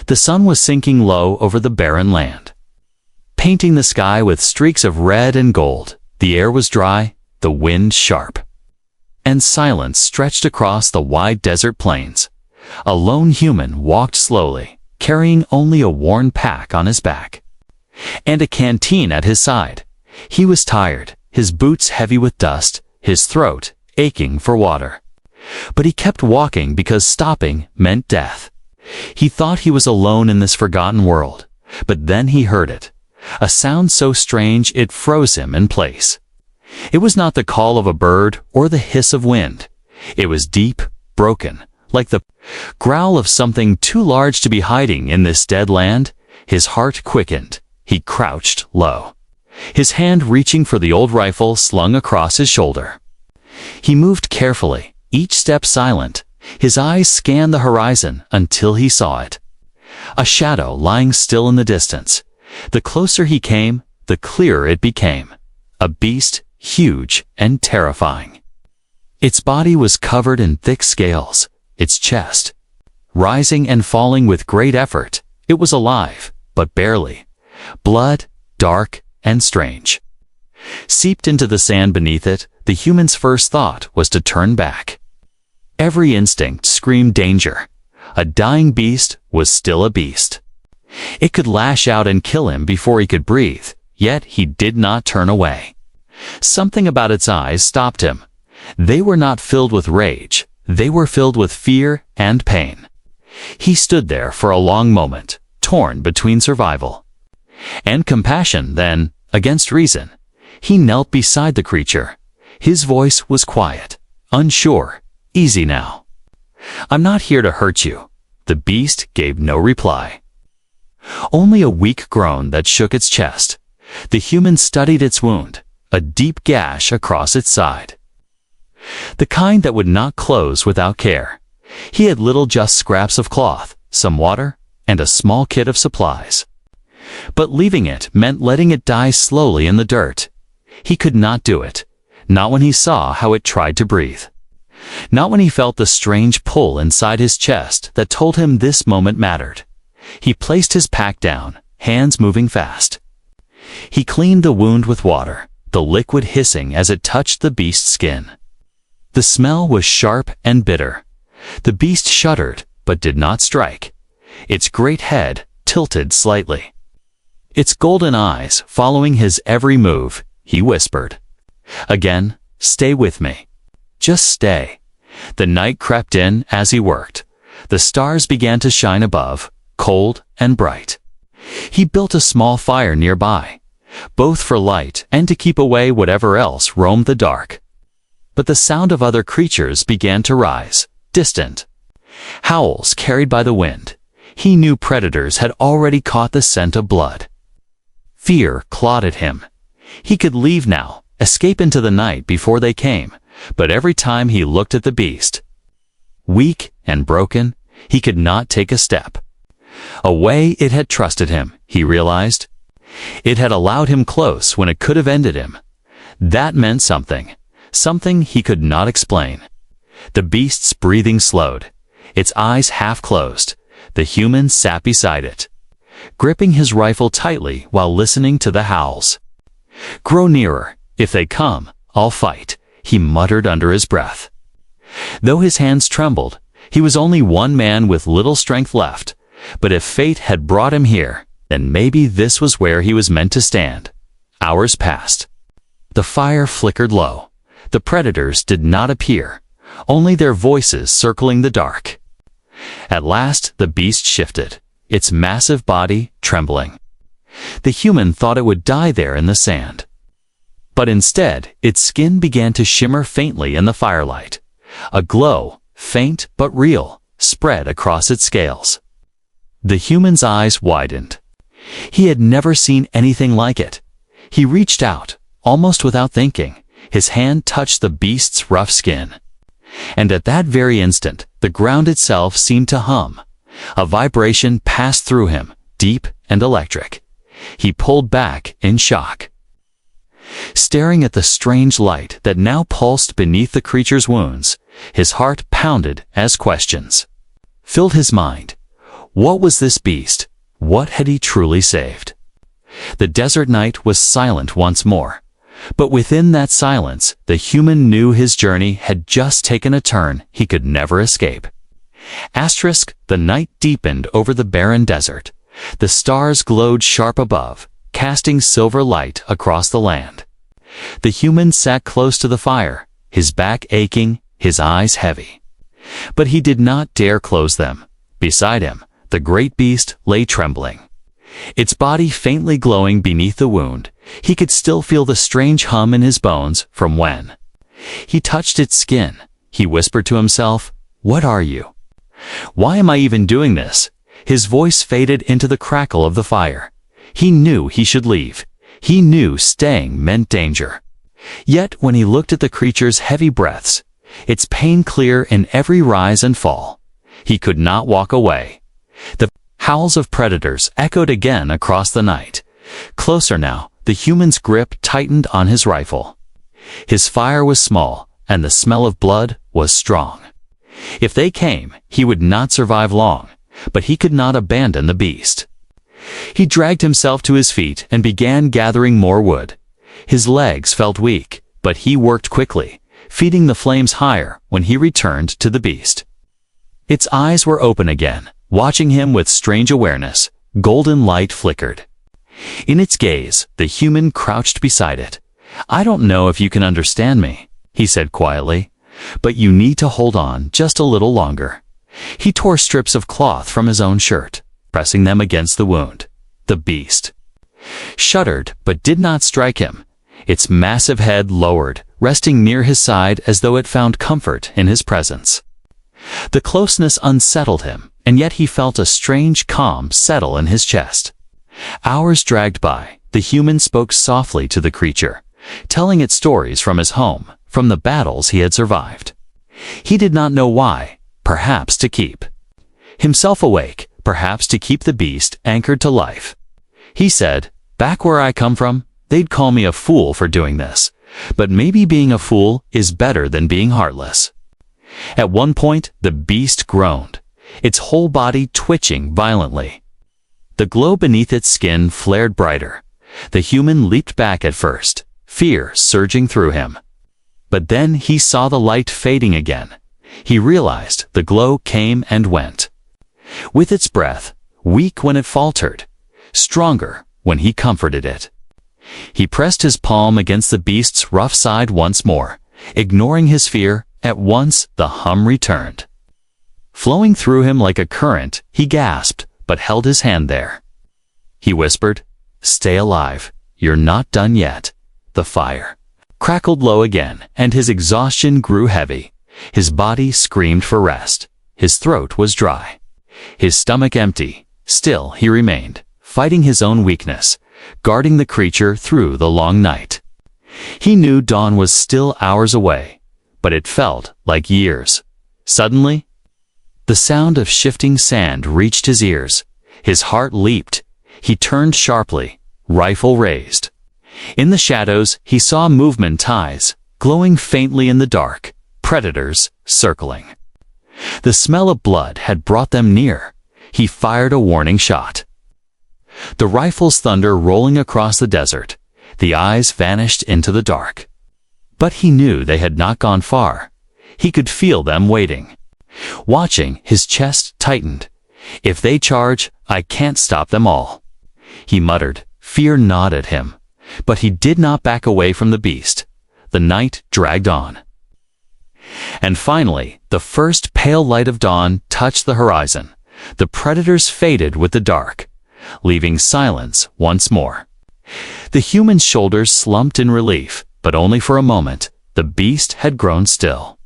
The sun was sinking low over the barren land, painting the sky with streaks of red and gold. The air was dry, the wind sharp, and silence stretched across the wide desert plains. A lone human walked slowly, carrying only a worn pack on his back, and a canteen at his side. He was tired, his boots heavy with dust, his throat aching for water. But he kept walking because stopping meant death. He thought he was alone in this forgotten world, but then he heard it. A sound so strange it froze him in place. It was not the call of a bird or the hiss of wind. It was deep, broken, like the growl of something too large to be hiding in this dead land. His heart quickened. He crouched low, his hand reaching for the old rifle slung across his shoulder. He moved carefully, each step silent. His eyes scanned the horizon until he saw it. A shadow lying still in the distance. The closer he came, the clearer it became. A beast, huge and terrifying. Its body was covered in thick scales, its chest rising and falling with great effort. It was alive, but barely. Blood, dark and strange, seeped into the sand beneath it. The human's first thought was to turn back. Every instinct screamed danger. A dying beast was still a beast. It could lash out and kill him before he could breathe, yet he did not turn away. Something about its eyes stopped him. They were not filled with rage, they were filled with fear and pain. He stood there for a long moment, torn between survival and compassion. Then, against reason, he knelt beside the creature. His voice was quiet, unsure. "Easy now. I'm not here to hurt you." The beast gave no reply. Only a weak groan that shook its chest. The human studied its wound, a deep gash across its side, the kind that would not close without care. He had little, just scraps of cloth, some water, and a small kit of supplies. But leaving it meant letting it die slowly in the dirt. He could not do it, not when he saw how it tried to breathe. Not when he felt the strange pull inside his chest that told him this moment mattered. He placed his pack down, hands moving fast. He cleaned the wound with water, the liquid hissing as it touched the beast's skin. The smell was sharp and bitter. The beast shuddered, but did not strike. Its great head tilted slightly, its golden eyes following his every move. He whispered, "Again, stay with me. Just stay." The night crept in as he worked. The stars began to shine above, cold and bright. He built a small fire nearby, both for light and to keep away whatever else roamed the dark. But the sound of other creatures began to rise, distant. Howls carried by the wind. He knew predators had already caught the scent of blood. Fear clawed at him. He could leave now, escape into the night before they came. But every time he looked at the beast, weak and broken, he could not take a step. Away it had trusted him, he realized. It had allowed him close when it could have ended him. That meant something, something he could not explain. The beast's breathing slowed, its eyes half closed. The human sat beside it, gripping his rifle tightly while listening to the howls. "Grow nearer. If they come, I'll fight," he muttered under his breath. Though his hands trembled, he was only one man with little strength left. But if fate had brought him here, then maybe this was where he was meant to stand. Hours passed. The fire flickered low. The predators did not appear, only their voices circling the dark. At last the beast shifted, its massive body trembling. The human thought it would die there in the sand. But instead, its skin began to shimmer faintly in the firelight. A glow, faint but real, spread across its scales. The human's eyes widened. He had never seen anything like it. He reached out, almost without thinking. His hand touched the beast's rough skin. And at that very instant, the ground itself seemed to hum. A vibration passed through him, deep and electric. He pulled back in shock, staring at the strange light that now pulsed beneath the creature's wounds. His heart pounded as questions filled his mind. What was this beast? What had he truly saved? The desert night was silent once more. But within that silence, the human knew his journey had just taken a turn he could never escape. The night deepened over the barren desert. The stars glowed sharp above, casting silver light across the land. The human sat close to the fire, his back aching, his eyes heavy. But he did not dare close them. Beside him, the great beast lay trembling. Its body faintly glowing beneath the wound, he could still feel the strange hum in his bones from when he touched its skin. He whispered to himself, "What are you? Why am I even doing this?" His voice faded into the crackle of the fire. He knew he should leave. He knew staying meant danger. Yet when he looked at the creature's heavy breaths, its pain clear in every rise and fall, he could not walk away. The howls of predators echoed again across the night. Closer now, the human's grip tightened on his rifle. His fire was small, and the smell of blood was strong. If they came, he would not survive long, but he could not abandon the beast. He dragged himself to his feet and began gathering more wood. His legs felt weak, but he worked quickly, feeding the flames higher when he returned to the beast. Its eyes were open again, watching him with strange awareness. Golden light flickered. In its gaze, the human crouched beside it. "I don't know if you can understand me," he said quietly, "but you need to hold on just a little longer." He tore strips of cloth from his own shirt, pressing them against the wound. The beast shuddered but did not strike him. Its massive head lowered, resting near his side as though it found comfort in his presence. The closeness unsettled him, and yet he felt a strange calm settle in his chest. Hours dragged by. The human spoke softly to the creature, telling it stories from his home, from the battles he had survived. He did not know why, perhaps to keep himself awake, perhaps to keep the beast anchored to life. He said, "Back where I come from, they'd call me a fool for doing this, but maybe being a fool is better than being heartless." At one point, the beast groaned, its whole body twitching violently. The glow beneath its skin flared brighter. The human leaped back at first, fear surging through him. But then he saw the light fading again. He realized the glow came and went. With its breath, weak when it faltered, stronger when he comforted it. He pressed his palm against the beast's rough side once more, ignoring his fear. At once the hum returned. Flowing through him like a current, he gasped, but held his hand there. He whispered, "Stay alive, you're not done yet." The fire crackled low again, and his exhaustion grew heavy. His body screamed for rest. His throat was dry, his stomach empty. Still he remained, fighting his own weakness, guarding the creature through the long night. He knew dawn was still hours away, but it felt like years. Suddenly, the sound of shifting sand reached his ears. His heart leaped. He turned sharply, rifle raised. In the shadows, he saw movement ties, glowing faintly in the dark, predators circling. The smell of blood had brought them near. He fired a warning shot. The rifle's thunder rolling across the desert, the eyes vanished into the dark. But he knew they had not gone far. He could feel them waiting. Watching, his chest tightened. "If they charge, I can't stop them all," he muttered. Fear gnawed at him, but he did not back away from the beast. The night dragged on. And finally, the first pale light of dawn touched the horizon. The predators faded with the dark, leaving silence once more. The human's shoulders slumped in relief, but only for a moment. The beast had grown still.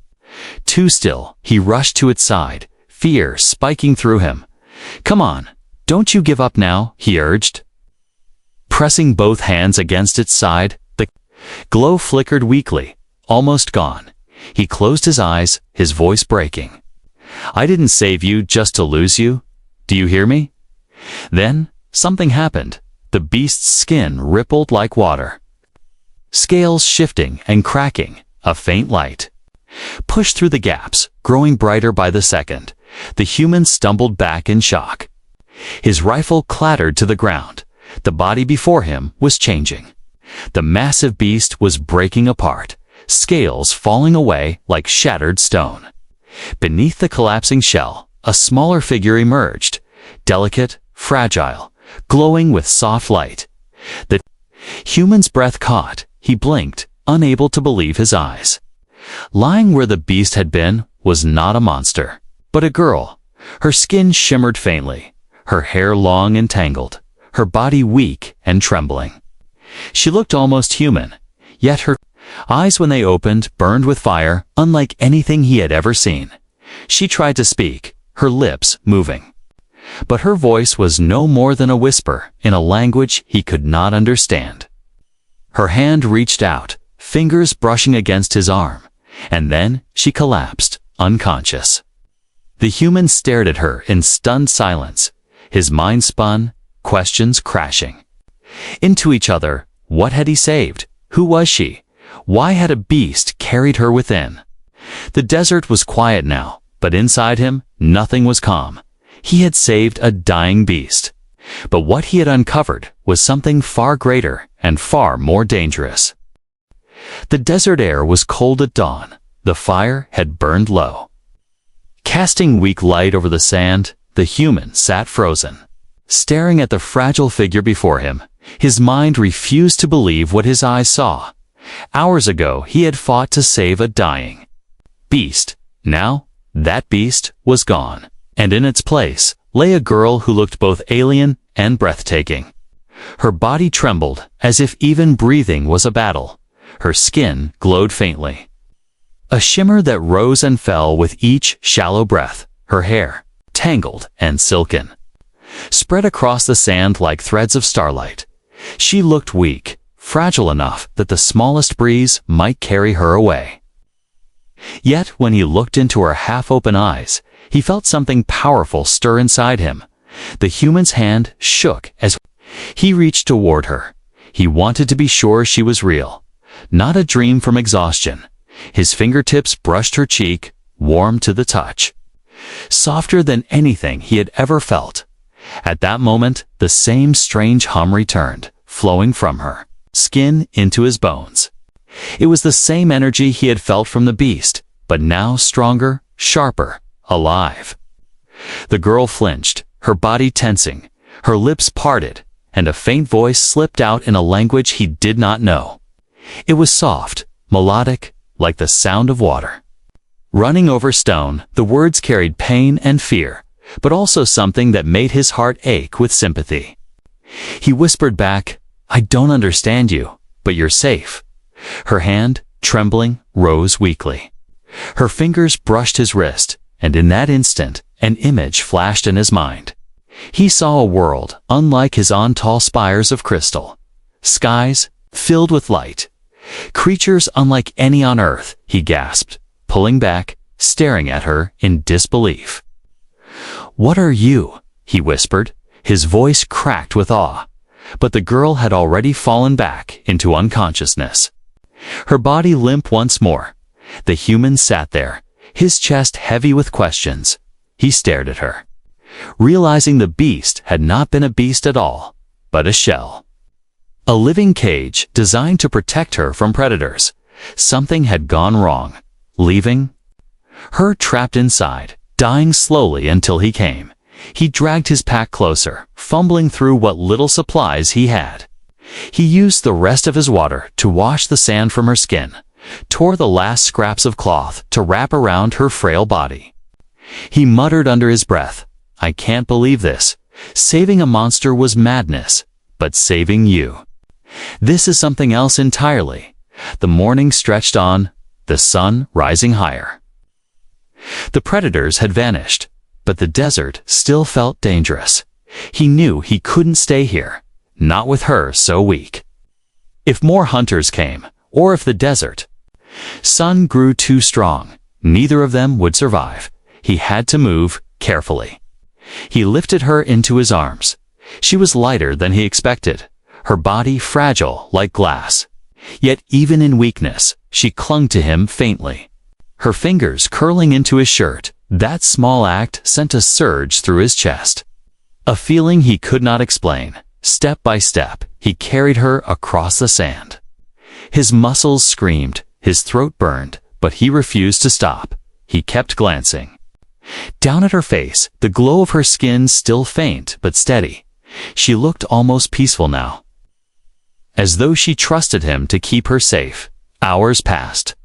Too still, he rushed to its side, fear spiking through him. "Come on, don't you give up now," he urged. Pressing both hands against its side, the glow flickered weakly, almost gone. He closed his eyes, his voice breaking. "I didn't save you just to lose you. Do you hear me?" Then, something happened. The beast's skin rippled like water. Scales shifting and cracking, a faint light pushed through the gaps, growing brighter by the second. The human stumbled back in shock. His rifle clattered to the ground. The body before him was changing. The massive beast was breaking apart, scales falling away like shattered stone. Beneath the collapsing shell, a smaller figure emerged, delicate, fragile, glowing with soft light. The human's breath caught. He blinked, unable to believe his eyes. Lying where the beast had been was not a monster, but a girl. Her skin shimmered faintly, her hair long and tangled, her body weak and trembling. She looked almost human, yet her eyes, when they opened, burned with fire, unlike anything he had ever seen. She tried to speak, her lips moving. But her voice was no more than a whisper in a language he could not understand. Her hand reached out, fingers brushing against his arm, and then she collapsed, unconscious. The human stared at her in stunned silence, his mind spun, questions crashing into each other. What had he saved? Who was she? Why had a beast carried her within? The desert was quiet now, but inside him, nothing was calm. He had saved a dying beast. But what he had uncovered was something far greater and far more dangerous. The desert air was cold at dawn. The fire had burned low. Casting weak light over the sand, the human sat frozen, staring at the fragile figure before him. His mind refused to believe what his eyes saw. Hours ago, he had fought to save a dying beast. Now, that beast was gone, and in its place lay a girl who looked both alien and breathtaking. Her body trembled as if even breathing was a battle. Her skin glowed faintly, a shimmer that rose and fell with each shallow breath. Her hair, tangled and silken, spread across the sand like threads of starlight. She looked weak, fragile enough that the smallest breeze might carry her away. Yet when he looked into her half-open eyes, he felt something powerful stir inside him. The human's hand shook as he reached toward her. He wanted to be sure she was real, not a dream from exhaustion. His fingertips brushed her cheek, warm to the touch, softer than anything he had ever felt. At that moment, the same strange hum returned, flowing from her skin into his bones. It was the same energy he had felt from the beast, but now stronger, sharper, alive. The girl flinched, her body tensing, her lips parted, and a faint voice slipped out in a language he did not know. It was soft, melodic, like the sound of water running over stone. The words carried pain and fear, but also something that made his heart ache with sympathy. He whispered back, "I don't understand you, but you're safe." Her hand, trembling, rose weakly. Her fingers brushed his wrist, and in that instant, an image flashed in his mind. He saw a world unlike his own, tall spires of crystal, skies filled with light, creatures unlike any on earth. He gasped, pulling back, staring at her in disbelief. "What are you?" he whispered, his voice cracked with awe. But the girl had already fallen back into unconsciousness, her body limp once more. The human sat there, his chest heavy with questions. He stared at her, realizing the beast had not been a beast at all, but a shell. A living cage designed to protect her from predators. Something had gone wrong, leaving her trapped inside, dying slowly until he came. He dragged his pack closer, fumbling through what little supplies he had. He used the rest of his water to wash the sand from her skin, tore the last scraps of cloth to wrap around her frail body. He muttered under his breath, "I can't believe this. Saving a monster was madness, but saving you, this is something else entirely." The morning stretched on, the sun rising higher. The predators had vanished, but the desert still felt dangerous. He knew he couldn't stay here, not with her so weak. If more hunters came, or if the desert sun grew too strong, neither of them would survive. He had to move carefully. He lifted her into his arms. She was lighter than he expected, her body fragile like glass. Yet even in weakness, she clung to him faintly, her fingers curling into his shirt. That small act sent a surge through his chest. A feeling he could not explain. Step by step, he carried her across the sand. His muscles screamed, his throat burned, but he refused to stop. He kept glancing. Down at her face, the glow of her skin still faint but steady. She looked almost peaceful now, as though she trusted him to keep her safe. Hours passed.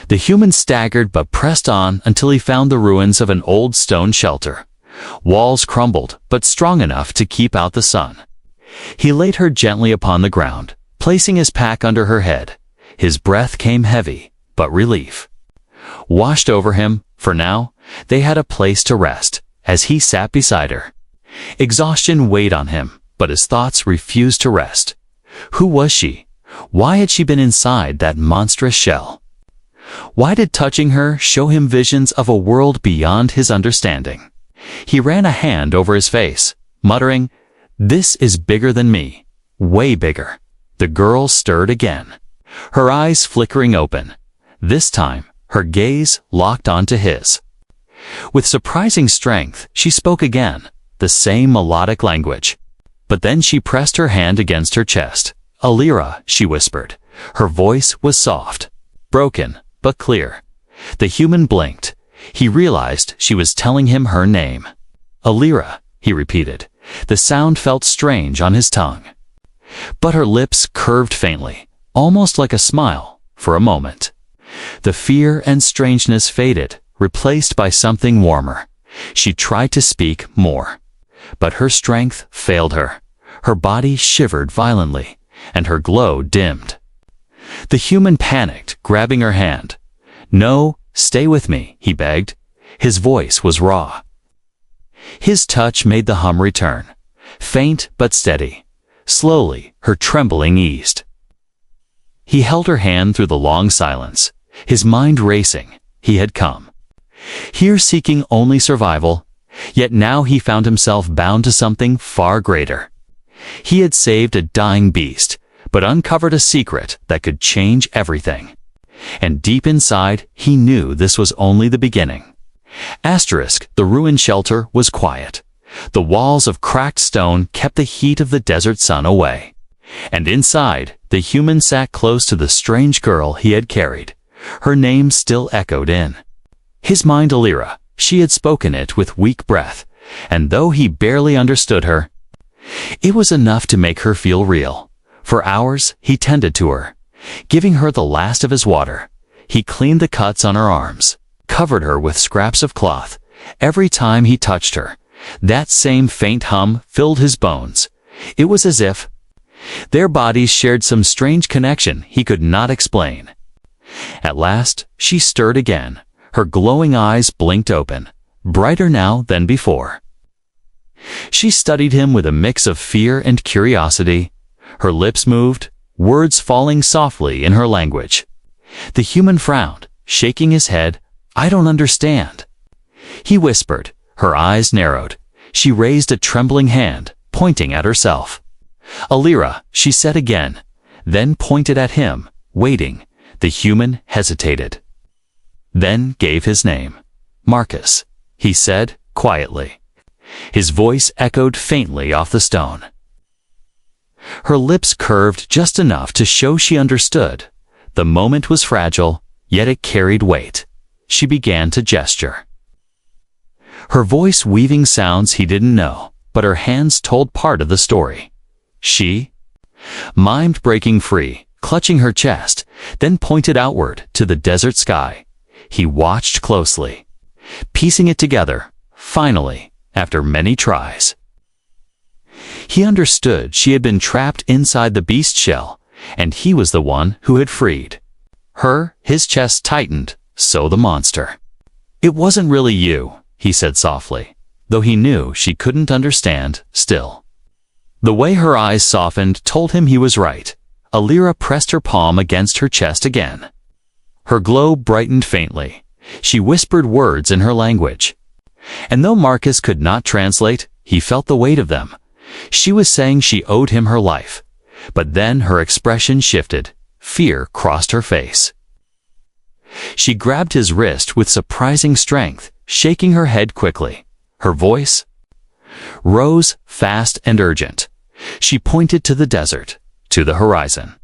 The human staggered but pressed on until he found the ruins of an old stone shelter. Walls crumbled, but strong enough to keep out the sun. He laid her gently upon the ground, placing his pack under her head. His breath came heavy, but relief washed over him. For now, they had a place to rest, as he sat beside her. Exhaustion weighed on him, but his thoughts refused to rest. Who was she? Why had she been inside that monstrous shell? Why did touching her show him visions of a world beyond his understanding? He ran a hand over his face, muttering, "This is bigger than me. Way bigger." The girl stirred again, her eyes flickering open. This time, her gaze locked onto his. With surprising strength, she spoke again, the same melodic language. But then she pressed her hand against her chest. "Alira," she whispered. Her voice was soft, broken, but clear. The human blinked. He realized she was telling him her name. "Alira," he repeated. The sound felt strange on his tongue. But her lips curved faintly, almost like a smile, for a moment. The fear and strangeness faded, replaced by something warmer. She tried to speak more, but her strength failed her. Her body shivered violently, and her glow dimmed. The human panicked, grabbing her hand. "No, stay with me," he begged. His voice was raw. His touch made the hum return, faint but steady. Slowly, her trembling eased. He held her hand through the long silence, his mind racing. He had come here seeking only survival, yet now he found himself bound to something far greater. He had saved a dying beast, but uncovered a secret that could change everything. And deep inside, he knew this was only the beginning. The ruined shelter was quiet. The walls of cracked stone kept the heat of the desert sun away. And inside, the human sat close to the strange girl he had carried. Her name still echoed in his mind, Alira. She had spoken it with weak breath, and though he barely understood her, it was enough to make her feel real. For hours, he tended to her, giving her the last of his water. He cleaned the cuts on her arms, covered her with scraps of cloth. Every time he touched her, that same faint hum filled his bones. It was as if their bodies shared some strange connection he could not explain. At last, she stirred again. Her glowing eyes blinked open, brighter now than before. She studied him with a mix of fear and curiosity. Her lips moved, words falling softly in her language. The human frowned, shaking his head. "I don't understand." He whispered. Her eyes narrowed. She raised a trembling hand, pointing at herself. "Alira," she said again, then pointed at him, waiting. The human hesitated, then gave his name. "Marcus," he said, quietly. His voice echoed faintly off the stone. Her lips curved just enough to show she understood. The moment was fragile, yet it carried weight. She began to gesture, her voice weaving sounds he didn't know, but her hands told part of the story. She mimed, breaking free, clutching her chest, then pointed outward to the desert sky. He watched closely, piecing it together. Finally, after many tries, he understood she had been trapped inside the beast shell, and he was the one who had freed her. His chest tightened, so the monster. "It wasn't really you," he said softly, though he knew she couldn't understand still. The way her eyes softened told him he was right. Alira pressed her palm against her chest again. Her glow brightened faintly. She whispered words in her language, and though Marcus could not translate, he felt the weight of them. She was saying she owed him her life. But then her expression shifted. Fear crossed her face. She grabbed his wrist with surprising strength, shaking her head quickly. Her voice rose fast and urgent. She pointed to the desert, to the horizon.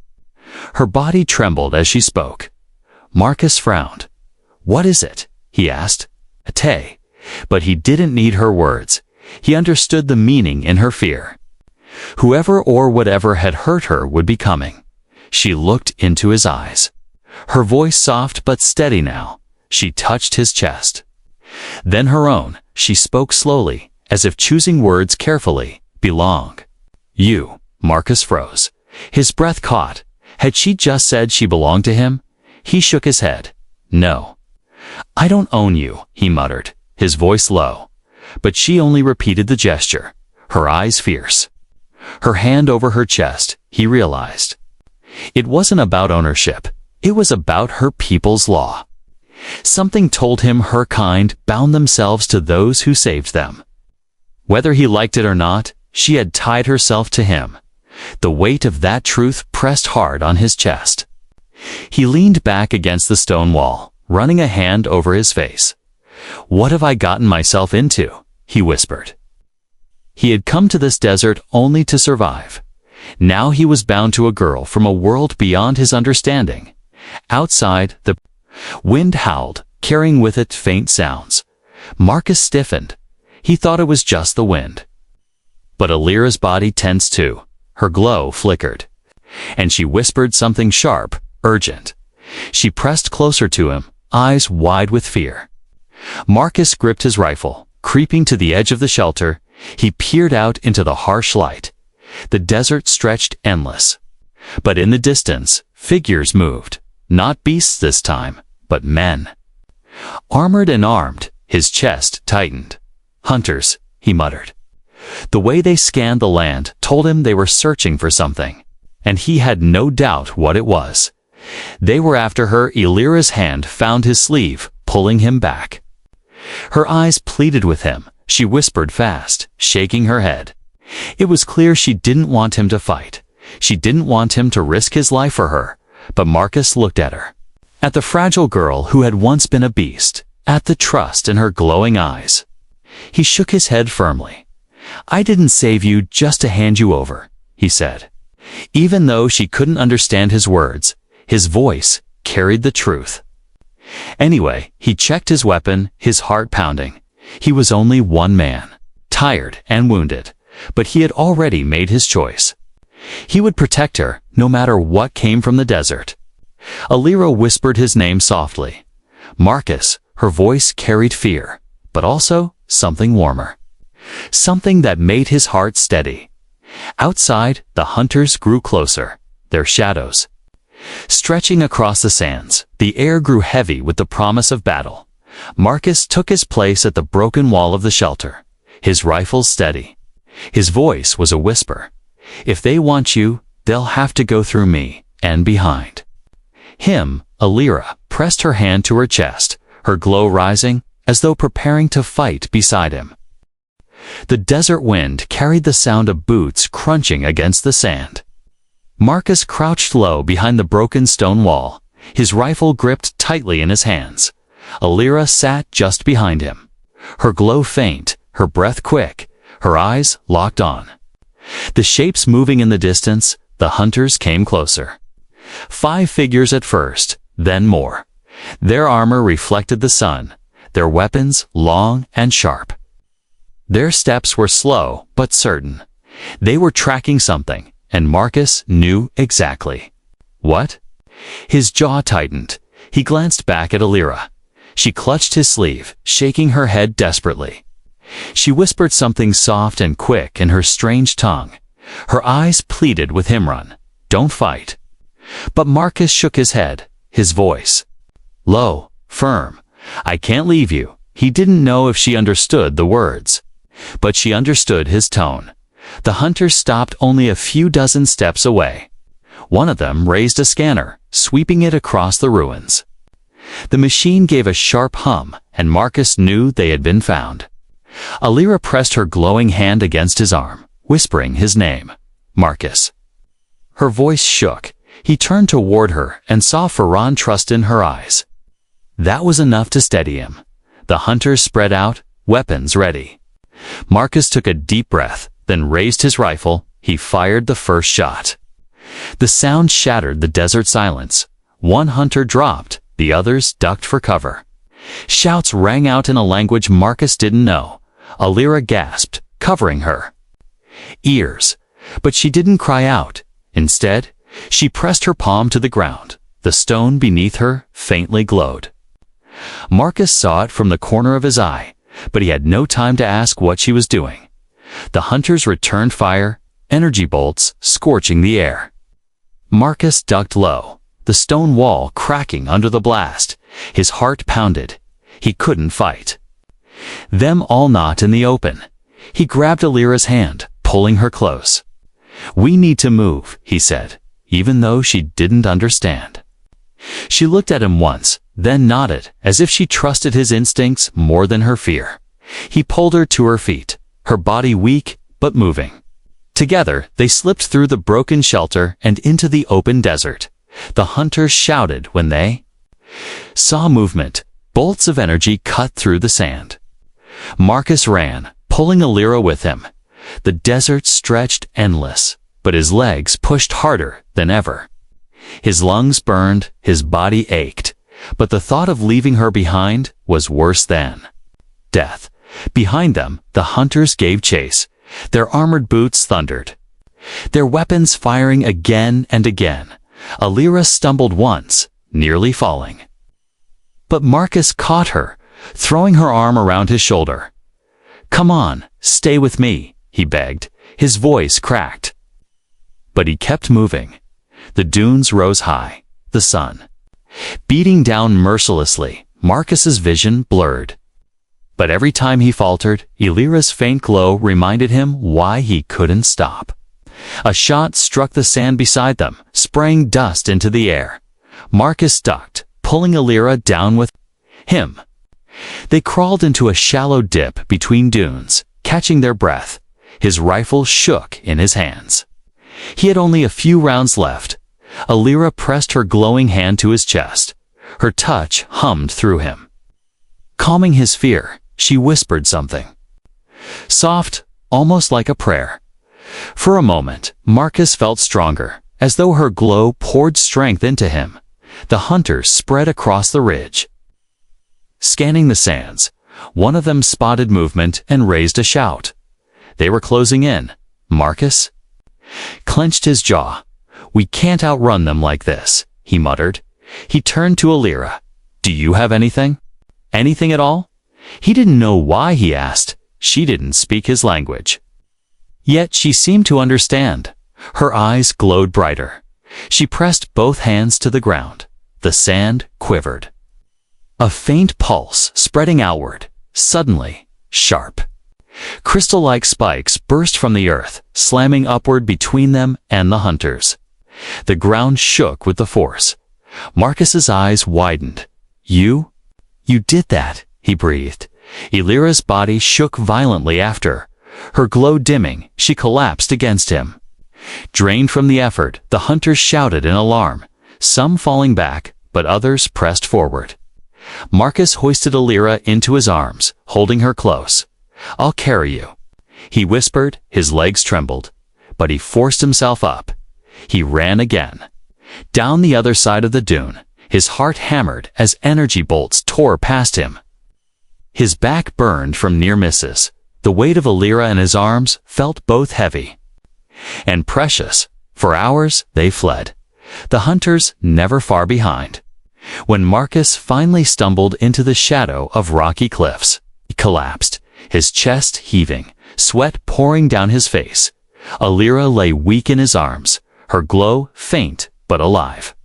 Her body trembled as she spoke. Marcus frowned. "What is it?" he asked. "Ate." But he didn't need her words. He understood the meaning in her fear. Whoever or whatever had hurt her would be coming. She looked into his eyes. Her voice soft but steady now. She touched his chest. Then her own, she spoke slowly, as if choosing words carefully. "Belong." "You." Marcus froze. His breath caught. Had she just said she belonged to him? He shook his head. "No." "I don't own you," he muttered, his voice low. But she only repeated the gesture, her eyes fierce. Her hand over her chest, he realized. It wasn't about ownership. It was about her people's law. Something told him her kind bound themselves to those who saved them. Whether he liked it or not, she had tied herself to him. The weight of that truth pressed hard on his chest. He leaned back against the stone wall, running a hand over his face. "What have I gotten myself into?" he whispered. He had come to this desert only to survive. Now he was bound to a girl from a world beyond his understanding. Outside, the wind howled, carrying with it faint sounds. Marcus stiffened. He thought it was just the wind. But Alira's body tensed too. Her glow flickered. And she whispered something sharp, urgent. She pressed closer to him, eyes wide with fear. Marcus gripped his rifle. Creeping to the edge of the shelter, he peered out into the harsh light. The desert stretched endless. But in the distance, figures moved. Not beasts this time, but men. Armored and armed, his chest tightened. "Hunters," he muttered. The way they scanned the land told him they were searching for something, and he had no doubt what it was. They were after her. Alira's hand found his sleeve, pulling him back. Her eyes pleaded with him. She whispered fast, shaking her head. It was clear she didn't want him to fight. She didn't want him to risk his life for her. But Marcus looked at her. At the fragile girl who had once been a beast. At the trust in her glowing eyes. He shook his head firmly. "I didn't save you just to hand you over," he said. Even though she couldn't understand his words, his voice carried the truth. Anyway, he checked his weapon, his heart pounding. He was only one man, tired and wounded, but he had already made his choice. He would protect her, no matter what came from the desert. Alira whispered his name softly. Marcus, her voice carried fear, but also something warmer. Something that made his heart steady. Outside, the hunters grew closer, their shadows stretching across the sands. The air grew heavy with the promise of battle. Marcus took his place at the broken wall of the shelter, his rifle steady. His voice was a whisper. "If they want you, they'll have to go through me, and behind." Alira pressed her hand to her chest, her glow rising, as though preparing to fight beside him. The desert wind carried the sound of boots crunching against the sand. Marcus crouched low behind the broken stone wall, his rifle gripped tightly in his hands. Alira sat just behind him. Her glow faint, her breath quick, her eyes locked on. The shapes moving in the distance, the hunters came closer. 5 figures at first, then more. Their armor reflected the sun, their weapons long and sharp. Their steps were slow but certain. They were tracking something, and Marcus knew exactly. What? His jaw tightened. He glanced back at Alira. She clutched his sleeve, shaking her head desperately. She whispered something soft and quick in her strange tongue. Her eyes pleaded with Himrun, "Don't fight." But Marcus shook his head, his voice low, firm. "I can't leave you." He didn't know if she understood the words, but she understood his tone. The hunters stopped only a few dozen steps away. One of them raised a scanner, sweeping it across the ruins. The machine gave a sharp hum, and Marcus knew they had been found. Alira pressed her glowing hand against his arm, whispering his name, Marcus. Her voice shook. He turned toward her and saw Ferran trust in her eyes. That was enough to steady him. The hunters spread out, weapons ready. Marcus took a deep breath, then raised his rifle. He fired the first shot. The sound shattered the desert silence. One hunter dropped, the others ducked for cover. Shouts rang out in a language Marcus didn't know. Alira gasped, covering her ears. But she didn't cry out. Instead, she pressed her palm to the ground. The stone beneath her faintly glowed. Marcus saw it from the corner of his eye, but he had no time to ask what she was doing. The hunters returned fire, energy bolts scorching the air. Marcus ducked low, the stone wall cracking under the blast. His heart pounded. He couldn't fight them all, not in the open. He grabbed Alira's hand, pulling her close. "We need to move," he said, even though she didn't understand. She looked at him once, then nodded, as if she trusted his instincts more than her fear. He pulled her to her feet, her body weak but moving. Together, they slipped through the broken shelter and into the open desert. The hunters shouted when they saw movement. Bolts of energy cut through the sand. Marcus ran, pulling Alira with him. The desert stretched endless, but his legs pushed harder than ever. His lungs burned, his body ached, but the thought of leaving her behind was worse than death. Behind them, the hunters gave chase. Their armored boots thundered, their weapons firing again and again. Alira stumbled once, nearly falling. But Marcus caught her, throwing her arm around his shoulder. "Come on, stay with me," he begged. His voice cracked. But he kept moving. The dunes rose high, the sun beating down mercilessly. Marcus's vision blurred. But every time he faltered, Alira's faint glow reminded him why he couldn't stop. A shot struck the sand beside them, spraying dust into the air. Marcus ducked, pulling Alira down with him. They crawled into a shallow dip between dunes, catching their breath. His rifle shook in his hands. He had only a few rounds left. Alira pressed her glowing hand to his chest. Her touch hummed through him. Calming his fear, she whispered something soft, almost like a prayer. For a moment, Marcus felt stronger, as though her glow poured strength into him. The hunters spread across the ridge. Scanning the sands, one of them spotted movement and raised a shout. They were closing in. Marcus clenched his jaw. "We can't outrun them like this," he muttered. He turned to Alira. "Do you have anything? Anything at all?" He didn't know why he asked. She didn't speak his language. Yet she seemed to understand. Her eyes glowed brighter. She pressed both hands to the ground. The sand quivered. A faint pulse spreading outward, suddenly sharp. Crystal-like spikes burst from the earth, slamming upward between them and the hunters. The ground shook with the force. Marcus's eyes widened. You did that," he breathed. Alira's body shook violently after. Her glow dimming, she collapsed against him. Drained from the effort, the hunters shouted in alarm, some falling back, but others pressed forward. Marcus hoisted Alira into his arms, holding her close. "I'll carry you," he whispered. His legs trembled, but he forced himself up. He ran again. Down the other side of the dune, his heart hammered as energy bolts tore past him. His back burned from near misses. The weight of Alira in his arms felt both heavy and precious. For hours they fled, the hunters never far behind. When Marcus finally stumbled into the shadow of rocky cliffs, he collapsed, his chest heaving, sweat pouring down his face. Alira lay weak in his arms, her glow faint but alive.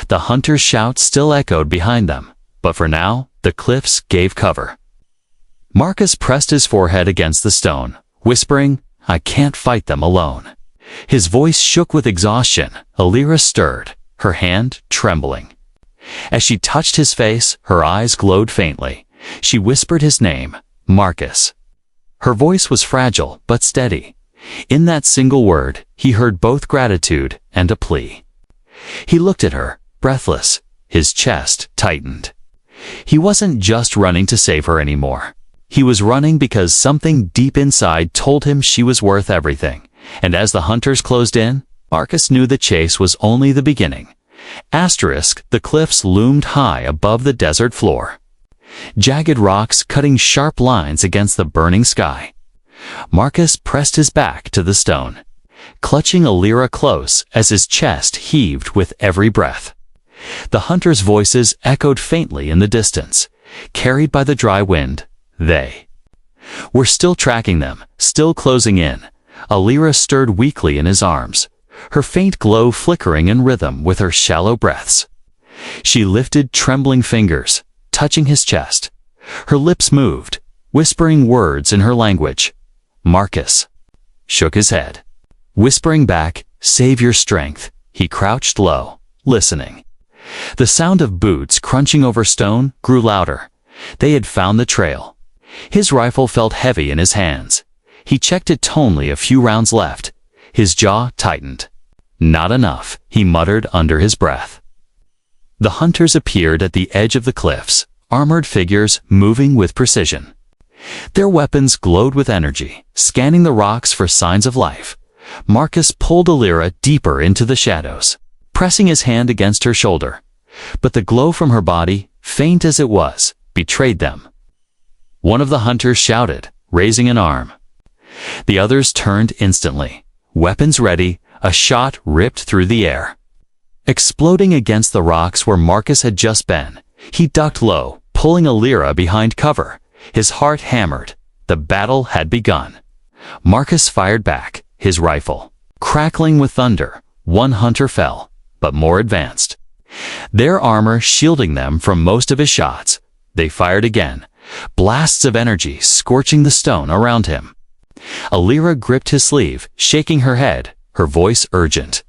The hunters' shouts still echoed behind them, but for now, the cliffs gave cover. Marcus pressed his forehead against the stone, whispering, "I can't fight them alone." His voice shook with exhaustion. Alira stirred, her hand trembling. As she touched his face, her eyes glowed faintly. She whispered his name, Marcus. Her voice was fragile but steady. In that single word, he heard both gratitude and a plea. He looked at her, breathless. His chest tightened. He wasn't just running to save her anymore. He was running because something deep inside told him she was worth everything, and as the hunters closed in, Marcus knew the chase was only the beginning. The cliffs loomed high above the desert floor, jagged rocks cutting sharp lines against the burning sky. Marcus pressed his back to the stone, clutching Alira close as his chest heaved with every breath. The hunters' voices echoed faintly in the distance, carried by the dry wind. They were still tracking them, still closing in. Alira stirred weakly in his arms, her faint glow flickering in rhythm with her shallow breaths. She lifted trembling fingers, touching his chest. Her lips moved, whispering words in her language. Marcus shook his head, whispering back, "Save your strength." He crouched low, listening. The sound of boots crunching over stone grew louder. They had found the trail. His rifle felt heavy in his hands. He checked it tonely, a few rounds left. His jaw tightened. "Not enough," he muttered under his breath. The hunters appeared at the edge of the cliffs, armored figures moving with precision. Their weapons glowed with energy, scanning the rocks for signs of life. Marcus pulled Alira deeper into the shadows, pressing his hand against her shoulder. But the glow from her body, faint as it was, betrayed them. One of the hunters shouted, raising an arm. The others turned instantly, weapons ready. A shot ripped through the air, exploding against the rocks where Marcus had just been. He ducked low, pulling Alira behind cover. His heart hammered. The battle had begun. Marcus fired back, his rifle crackling with thunder. One hunter fell, but more advanced, their armor shielding them from most of his shots. They fired again, blasts of energy scorching the stone around him. Alira gripped his sleeve, shaking her head, her voice urgent.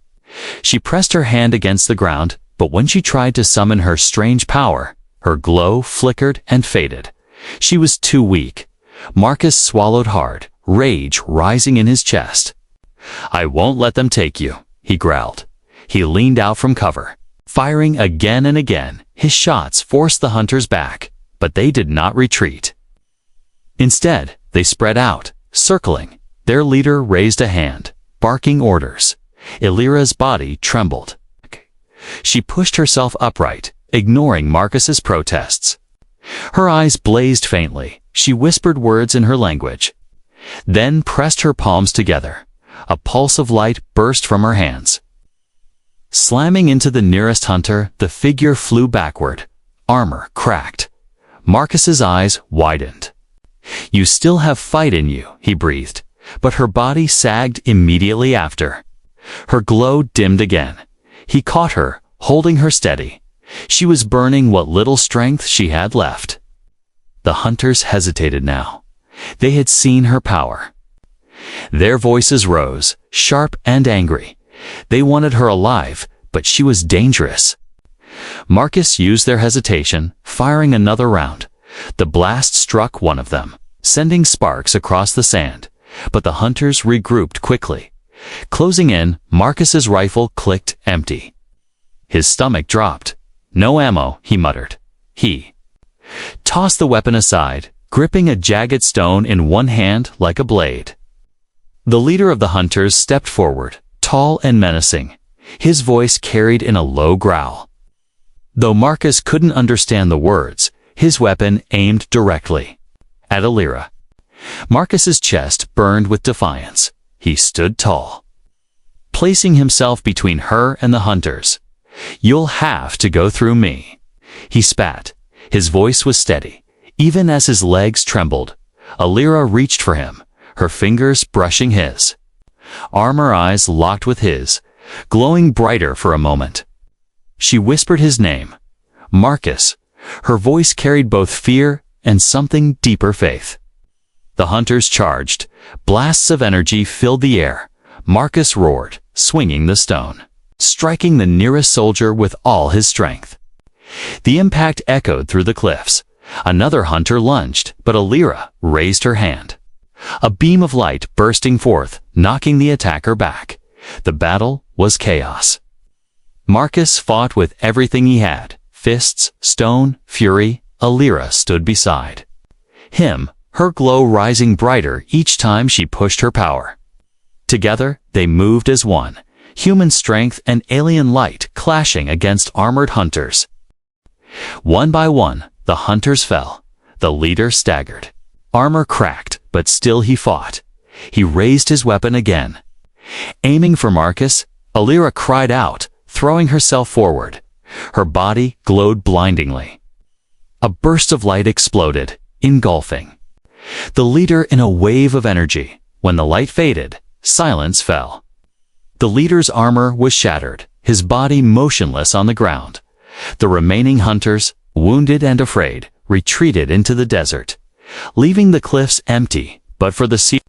She pressed her hand against the ground, but when she tried to summon her strange power, her glow flickered and faded. She was too weak. Marcus swallowed hard, rage rising in his chest. "I won't let them take you," he growled. He leaned out from cover, firing again and again. His shots forced the hunters back, but they did not retreat. Instead, they spread out, circling. Their leader raised a hand, barking orders. Alira's body trembled. She pushed herself upright, ignoring Marcus's protests. Her eyes blazed faintly. She whispered words in her language, then pressed her palms together. A pulse of light burst from her hands. Slamming into the nearest hunter, the figure flew backward. Armor cracked. Marcus's eyes widened. "You still have fight in you," he breathed. But her body sagged immediately after. Her glow dimmed again. He caught her, holding her steady. She was burning what little strength she had left. The hunters hesitated now. They had seen her power. Their voices rose, sharp and angry. They wanted her alive, but she was dangerous. Marcus used their hesitation, firing another round. The blast struck one of them, sending sparks across the sand. But the hunters regrouped quickly. Closing in, Marcus's rifle clicked empty. His stomach dropped. "No ammo," he muttered. He tossed the weapon aside, gripping a jagged stone in one hand like a blade. The leader of the hunters stepped forward, tall and menacing. His voice carried in a low growl. Though Marcus couldn't understand the words, his weapon aimed directly at Alira. Marcus's chest burned with defiance. He stood tall, placing himself between her and the hunters. "You'll have to go through me," he spat. His voice was steady, even as his legs trembled. Alira reached for him, her fingers brushing his. Armor eyes locked with his, glowing brighter for a moment. She whispered his name, Marcus. Her voice carried both fear and something deeper faith. The hunters charged. Blasts of energy filled the air. Marcus roared, swinging the stone, striking the nearest soldier with all his strength. The impact echoed through the cliffs. Another hunter lunged, but Alira raised her hand. A beam of light bursting forth, knocking the attacker back. The battle was chaos. Marcus fought with everything he had, fists, stone, fury. Alira stood beside him, her glow rising brighter each time she pushed her power. Together, they moved as one, human strength and alien light clashing against armored hunters. One by one, the hunters fell. The leader staggered. Armor cracked, but still he fought. He raised his weapon again. Aiming for Marcus, Alira cried out, throwing herself forward. Her body glowed blindingly. A burst of light exploded, engulfing the leader in a wave of energy. When the light faded, silence fell. The leader's armor was shattered, his body motionless on the ground. The remaining hunters, wounded and afraid, retreated into the desert, leaving the cliffs empty, but for the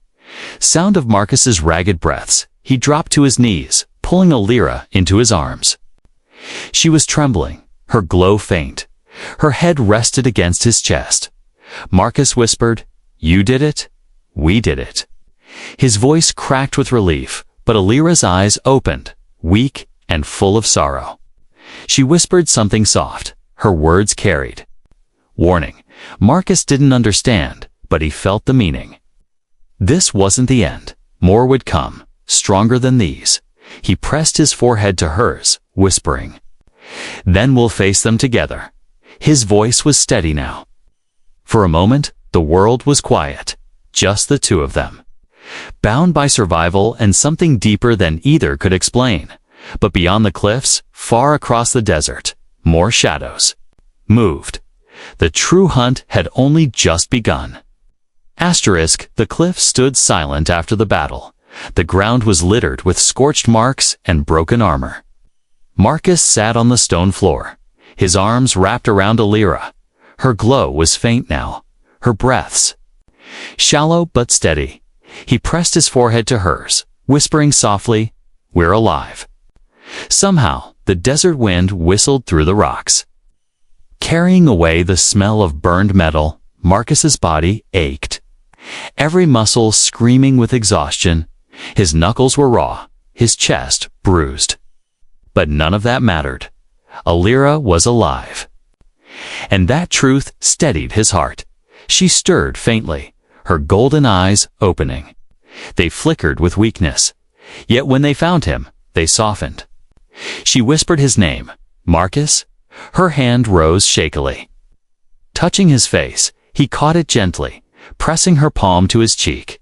sound of Marcus's ragged breaths. He dropped to his knees, pulling Alira into his arms. She was trembling, her glow faint. Her head rested against his chest. Marcus whispered, "You did it? We did it." His voice cracked with relief, but Alira's eyes opened, weak and full of sorrow. She whispered something soft. Her words carried warning. Marcus didn't understand, but he felt the meaning. This wasn't the end. More would come, stronger than these. He pressed his forehead to hers, whispering, "Then we'll face them together." His voice was steady now. For a moment, the world was quiet, just the two of them, bound by survival and something deeper than either could explain. But beyond the cliffs, far across the desert, more shadows moved. The true hunt had only just begun. The cliff stood silent after the battle. The ground was littered with scorched marks and broken armor. Marcus sat on the stone floor, his arms wrapped around Alira. Her glow was faint now, her breaths shallow but steady. He pressed his forehead to hers, whispering softly, "We're alive." Somehow, the desert wind whistled through the rocks, carrying away the smell of burned metal. Marcus's body ached, every muscle screaming with exhaustion. His knuckles were raw, his chest bruised. But none of that mattered. Alira was alive. And that truth steadied his heart. She stirred faintly, her golden eyes opening. They flickered with weakness, yet when they found him, they softened. She whispered his name, "Marcus?" Her hand rose shakily. Touching his face, he caught it gently, pressing her palm to his cheek.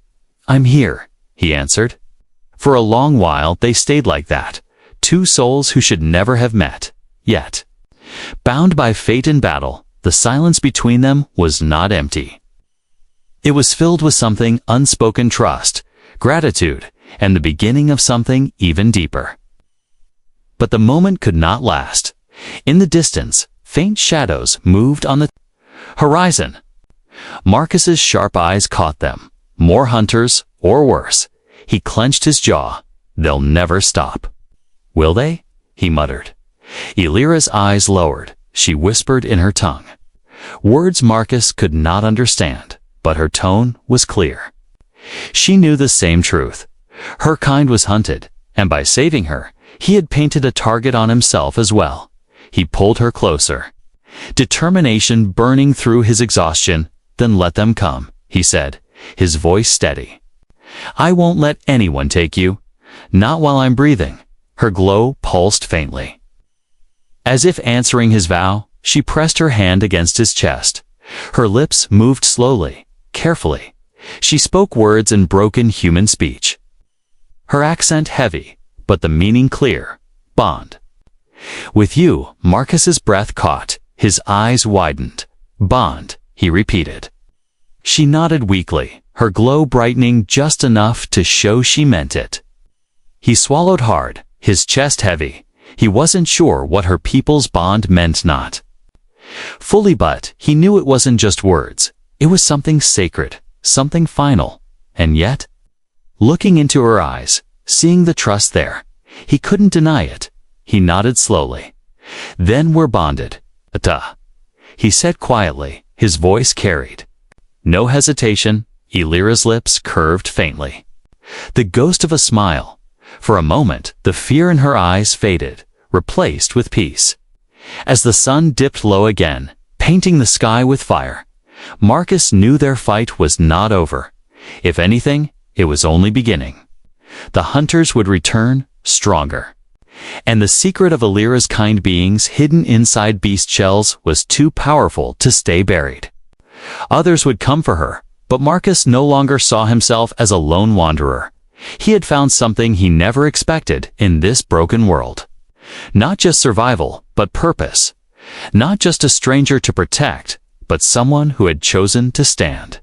"I'm here," he answered. For a long while they stayed like that, two souls who should never have met. Yet, bound by fate and battle, the silence between them was not empty. It was filled with something unspoken: trust, gratitude, and the beginning of something even deeper. But the moment could not last. In the distance, faint shadows moved on the horizon. Marcus's sharp eyes caught them. More hunters, or worse. He clenched his jaw. "They'll never stop." "Will they?" he muttered. Alira's eyes lowered. She whispered in her tongue, words Marcus could not understand, but her tone was clear. She knew the same truth. Her kind was hunted, and by saving her, he had painted a target on himself as well. He pulled her closer, determination burning through his exhaustion. "Then let them come," he said, his voice steady. "I won't let anyone take you. Not while I'm breathing." Her glow pulsed faintly. As if answering his vow, she pressed her hand against his chest. Her lips moved slowly, carefully. She spoke words in broken human speech, her accent heavy, but the meaning clear. "Bond." "With you," Marcus's breath caught, his eyes widened. "Bond," he repeated. She nodded weakly, her glow brightening just enough to show she meant it. He swallowed hard, his chest heavy. He wasn't sure what her people's bond meant not fully, but he knew it wasn't just words. It was something sacred, something final. And yet, looking into her eyes, seeing the trust there, he couldn't deny it. He nodded slowly. "Then we're bonded." "Duh," he said quietly, his voice carried no hesitation. Alira's lips curved faintly, the ghost of a smile. For a moment, the fear in her eyes faded, replaced with peace. As the sun dipped low again, painting the sky with fire, Marcus knew their fight was not over. If anything, it was only beginning. The hunters would return stronger. And the secret of Alira's kind beings hidden inside beast shells was too powerful to stay buried. Others would come for her, but Marcus no longer saw himself as a lone wanderer. He had found something he never expected in this broken world. Not just survival, but purpose. Not just a stranger to protect, but someone who had chosen to stand.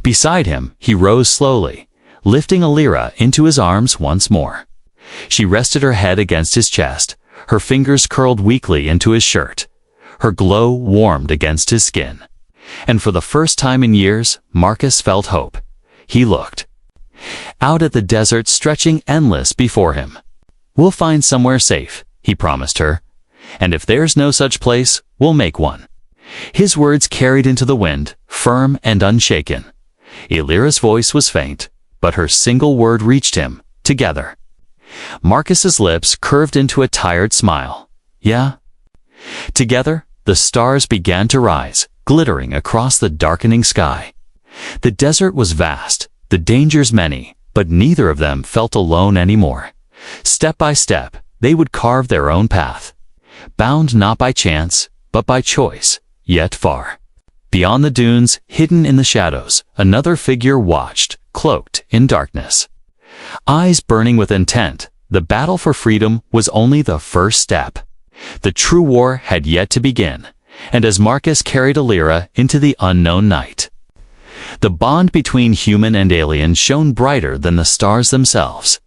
Beside him, he rose slowly, lifting Alira into his arms once more. She rested her head against his chest, her fingers curled weakly into his shirt. Her glow warmed against his skin. And for the first time in years, Marcus felt hope. He looked out at the desert stretching endless before him. "We'll find somewhere safe," he promised her. "And if there's no such place, we'll make one." His words carried into the wind, firm and unshaken. Alira's voice was faint, but her single word reached him: together. Marcus's lips curved into a tired smile. "Yeah." Together, the stars began to rise, glittering across the darkening sky. The desert was vast, the dangers many, but neither of them felt alone anymore. Step by step, they would carve their own path. Bound not by chance, but by choice, yet far. Beyond the dunes, hidden in the shadows, another figure watched, cloaked in darkness. Eyes burning with intent, the battle for freedom was only the first step. The true war had yet to begin, and as Marcus carried Alira into the unknown night, the bond between human and alien shone brighter than the stars themselves.